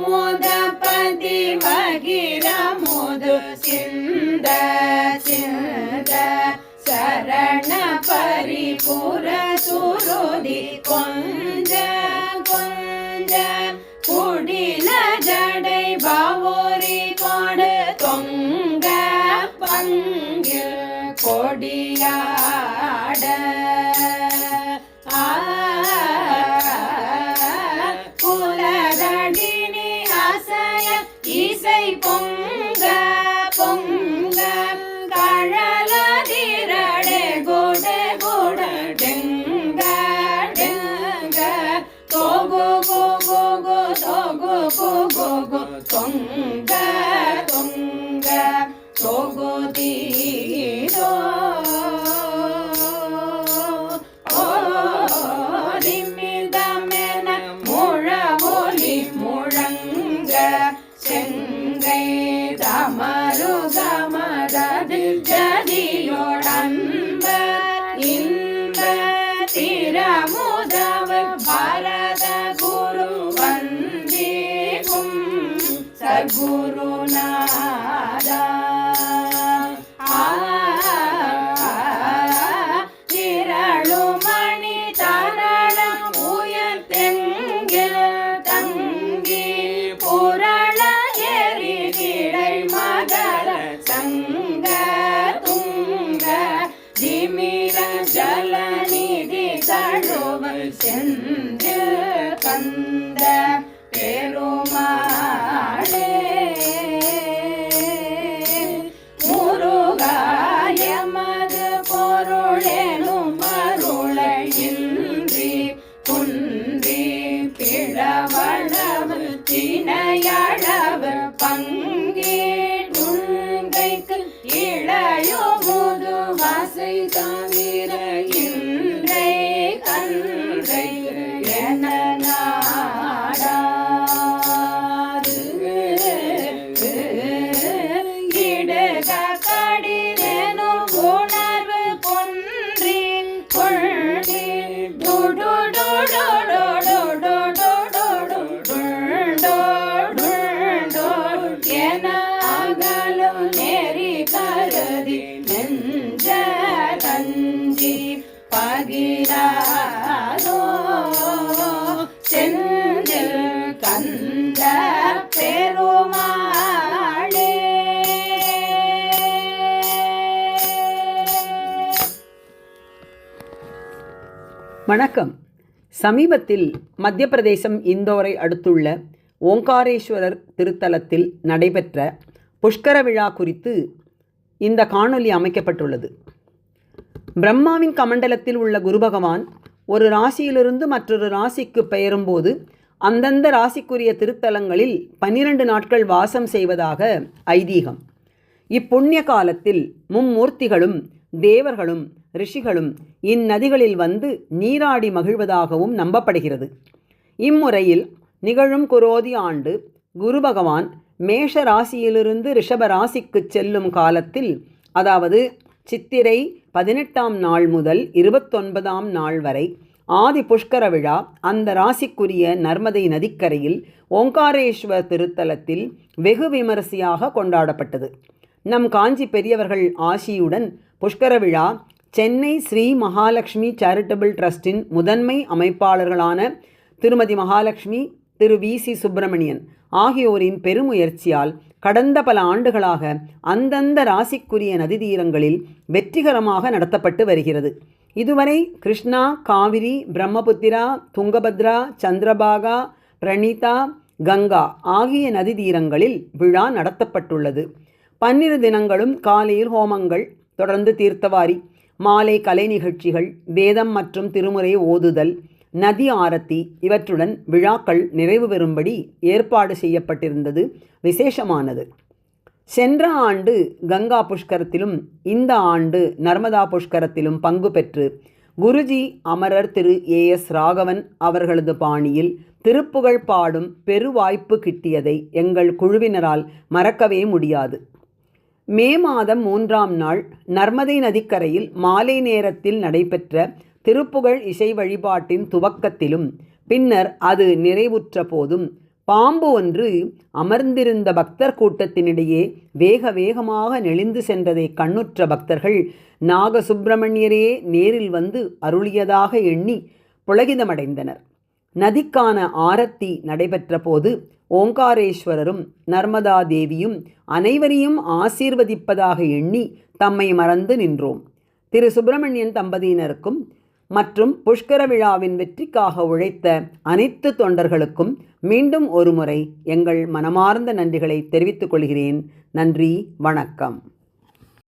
குமுதபதி மகிரமுது சிந்த சிந்த சரண பரிபுர சுருதி கொஞ்ச கொஞ்ச குடில ஜடை பாவோரி கொடு தொங்க பங்கில் கொடியாட குலதடினி அசைய இசை பொங்க பொங்க கழலதிரடே குடு குடு டெங்க டெங்க தொகு குகு கு தொகு குகு கு தொங்க தொங்க தொகு தீரோ நிமிதமென முழவொலி முழங்க செங்கை தமரு கமரது ஜதியோடன்ப இன்ப திரமுதவ பரத குரு வந்தேகும் சத்குருநாதா திரளுமணி தரளம் உயர் தெங்கில் தங்கி புரள எரி இடை மகர சங்க துங்க திமிர ஜலநிதி தழுவ செந்தில் கந்த பெருமாளே முருகாயமது பொருளெனும் அருளையின்றி குன்றி பிழவளவு தினையளவு பங்கீடுங்கைக்கு இளையுமுது வசை தவிர இன்றை கன்றை என நாடாது இடுக கடிதெனும் உணர்வு பொன்றி கொள்கி என அகலும் நெறி கருதி நெஞ்ச கஞ்சி பகிராதோ செந்தில் கந்த பெருமாளே. வணக்கம். சமீபத்தில் மத்திய பிரதேசம் இந்தோரை அடுத்துள்ள ஓங்காரேஸ்வரர் திருத்தலத்தில் நடைபெற்ற புஷ்கர விழா குறித்து இந்த காணொளி அமைக்கப்பட்டுள்ளது. பிரம்மாவின் கமண்டலத்தில் உள்ள குரு பகவான் ஒரு ராசியிலிருந்து மற்றொரு ராசிக்கு பெயரும்போது அந்தந்த ராசிக்குரிய திருத்தலங்களில் 12 நாட்கள் வாசம் செய்வதாக ஐதீகம். இப்புண்ணிய காலத்தில் மும்மூர்த்திகளும் தேவர்களும் ரிஷிகளும் இந்நதிகளில் வந்து நீராடி மகிழ்வதாகவும் நம்பப்படுகிறது. இம்முறையில் நிகழும் குரோதி ஆண்டு குரு பகவான் மேஷ ராசியிலிருந்து ரிஷப ராசிக்கு செல்லும் காலத்தில், அதாவது சித்திரை 18ஆம் நாள் முதல் 29ஆம் நாள் வரை ஆதி புஷ்கர விழா அந்த ராசிக்குரிய நர்மதை நதிக்கரையில் ஓங்காரேஸ்வர் திருத்தலத்தில் வெகு விமரிசையாக கொண்டாடப்பட்டது. நம் காஞ்சி பெரியவர்கள் ஆசியுடன் புஷ்கர விழா சென்னை ஸ்ரீ மகாலட்சுமி சேரிட்டபிள் ட்ரஸ்டின் முதன்மை அமைப்பாளர்களான திருமதி மகாலட்சுமி, திரு வி.சி. சுப்பிரமணியன் ஆகியோரின் பெருமுயற்சியால் கடந்த பல ஆண்டுகளாக அந்தந்த ராசிக்குரிய நதி தீரங்களில் வெற்றிகரமாக நடத்தப்பட்டு வருகிறது. இதுவரை கிருஷ்ணா, காவிரி, பிரம்மபுத்திரா, துங்கபத்ரா, சந்திரபாகா, பிரணீதா, கங்கா ஆகிய நதி தீரங்களில் விழா நடத்தப்பட்டுள்ளது. 12 தினங்களும் காலையில் ஹோமங்கள், தொடர்ந்து தீர்த்தவாரி, மாலை கலை நிகழ்ச்சிகள், வேதம் மற்றும் திருமுறை ஓதுதல், நதி ஆரத்தி இவற்றுடன் விழாக்கள் நிறைவு பெறும்படி ஏற்பாடு செய்யப்பட்டிருந்தது விசேஷமானது. சென்ற ஆண்டு கங்கா புஷ்கரத்திலும் இந்த ஆண்டு நர்மதா புஷ்கரத்திலும் பங்கு பெற்று குருஜி அமரர் திரு ஏ.எஸ். ராகவன் அவர்களது பாணியில் திருப்புகழ் பாடும் பெருவாய்ப்பு கிட்டியதை எங்கள் குழுவினரால் மறக்கவே முடியாது. மே மாதம் 3ஆம் நாள் நர்மதை நதிக்கரையில் மாலை நேரத்தில் நடைபெற்ற திருப்புகழ் இசை வழிபாட்டின் துவக்கத்திலும் பின்னர் அது நிறைவுற்ற போதும் பாம்பு ஒன்று அமர்ந்திருந்த பக்தர் கூட்டத்தினிடையே வேக வேகமாக நெளிந்து சென்றதை கண்ணுற்ற பக்தர்கள் நாகசுப்பிரமணியரே நேரில் வந்து அருளியதாக எண்ணி புளகிதமடைந்தனர். நதிக்கான ஆரத்தி நடைபெற்ற போது ஓங்காரேஸ்வரரும் நர்மதா தேவியும் அனைவரையும் ஆசீர்வதிப்பதாக எண்ணி தம்மை மறந்து நின்றோம். திரு சுப்பிரமணியன் தம்பதியினருக்கும் மற்றும் புஷ்கர விழாவின் வெற்றிக்காக உழைத்த அனைத்து தொண்டர்களுக்கும் மீண்டும் ஒருமுறை எங்கள் மனமார்ந்த நன்றிகளை தெரிவித்துக் கொள்கிறேன். நன்றி, வணக்கம்.